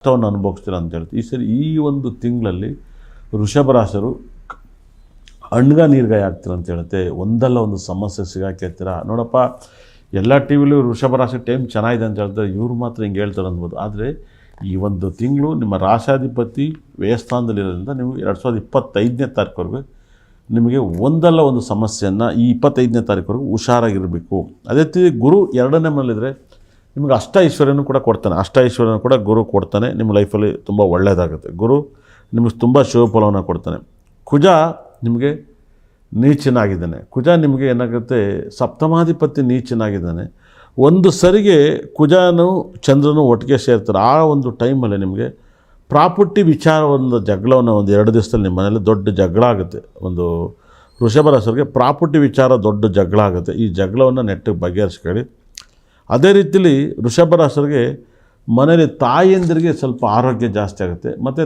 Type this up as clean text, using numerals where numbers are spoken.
ಕಷ್ಟವನ್ನು ಅನುಭವಿಸ್ತೀರ ಅಂತ ಹೇಳ್ತೀವಿ. ಈ ಸರಿ ಈ ಒಂದು ತಿಂಗಳಲ್ಲಿ ವೃಷಭ ರಾಶಿಯವರು ಅಣ್ಗ ನೀರ್ಗಾಯಿ ಆಗ್ತೀರ ಅಂತ ಹೇಳುತ್ತೆ. ಒಂದಲ್ಲ ಒಂದು ಸಮಸ್ಯೆ ಸಿಗಾಕಿರ್ತೀರ. ನೋಡಪ್ಪ, ಎಲ್ಲ ಟಿ ವಿಲೂ ವೃಷಭ ರಾಶಿ ಟೈಮ್ ಚೆನ್ನಾಗಿದೆ ಅಂತ ಹೇಳ್ತಾರೆ, ಇವ್ರು ಮಾತ್ರ ಹಿಂಗೆ ಹೇಳ್ತಾರೆ ಅನ್ಬೋದು. ಆದರೆ ಈ ಒಂದು ತಿಂಗಳು ನಿಮ್ಮ ರಾಶಾಧಿಪತಿ ವ್ಯಯಸ್ಥಾನದಲ್ಲಿರೋದ್ರಿಂದ ನೀವು 2025ನೇ ತಾರೀಕುವರೆಗೂ ನಿಮಗೆ ಒಂದಲ್ಲ ಒಂದು ಸಮಸ್ಯೆಯನ್ನು ಈ 25ನೇ ತಾರೀಕುವರೆಗೂ ಹುಷಾರಾಗಿರಬೇಕು. ಅದೇ ರೀತಿ ಗುರು 2ನೇ ಮನೇಲಿದ್ದರೆ ನಿಮಗೆ ಅಷ್ಟ ಐಶ್ವರ್ಯನೂ ಕೂಡ ಕೊಡ್ತಾನೆ. ಅಷ್ಟ ಐಶ್ವರ್ಯನೂ ಕೂಡ ಗುರು ಕೊಡ್ತಾನೆ. ನಿಮ್ಮ ಲೈಫಲ್ಲಿ ತುಂಬ ಒಳ್ಳೆಯದಾಗುತ್ತೆ. ಗುರು ನಿಮಗೆ ತುಂಬ ಶುಭ ಫಲವನ್ನು ಕೊಡ್ತಾನೆ. ಕುಜ ನಿಮಗೆ ನೀಚನಾಗಿದ್ದಾನೆ. ಕುಜ ನಿಮಗೆ ಏನಾಗುತ್ತೆ, ಸಪ್ತಮಾಧಿಪತಿ ನೀಚನಾಗಿದ್ದಾನೆ. ಒಂದು ಸರಿಗೆ ಕುಜನೂ ಚಂದ್ರನೂ ಒಟ್ಟಿಗೆ ಸೇರ್ತಾರೆ. ಆ ಒಂದು ಟೈಮಲ್ಲಿ ನಿಮಗೆ ಪ್ರಾಪರ್ಟಿ ವಿಚಾರ ಒಂದು ಜಗಳವನ್ನು ಒಂದು 2 ದಿವಸದಲ್ಲಿ ನಿಮ್ಮ ಮನೇಲಿ ದೊಡ್ಡ ಜಗಳ ಆಗುತ್ತೆ. ಒಂದು ವೃಷಭ ರಾಶಿಯವರಿಗೆ ಪ್ರಾಪರ್ಟಿ ವಿಚಾರ ದೊಡ್ಡ ಜಗಳ ಆಗುತ್ತೆ. ಈ ಜಗಳವನ್ನು ನೆಟ್ಟಿಗೆ ಬಗೆಹರಿಸ್ಕೊಳ್ಳಿ. ಅದೇ ರೀತಿಯಲ್ಲಿ ವೃಷಭ ರಾಶಿಯವರಿಗೆ ಮನೇಲಿ ತಾಯಿಯಂದಿರಿಗೆ ಸ್ವಲ್ಪ ಆರೋಗ್ಯ ಜಾಸ್ತಿ ಆಗುತ್ತೆ. ಮತ್ತು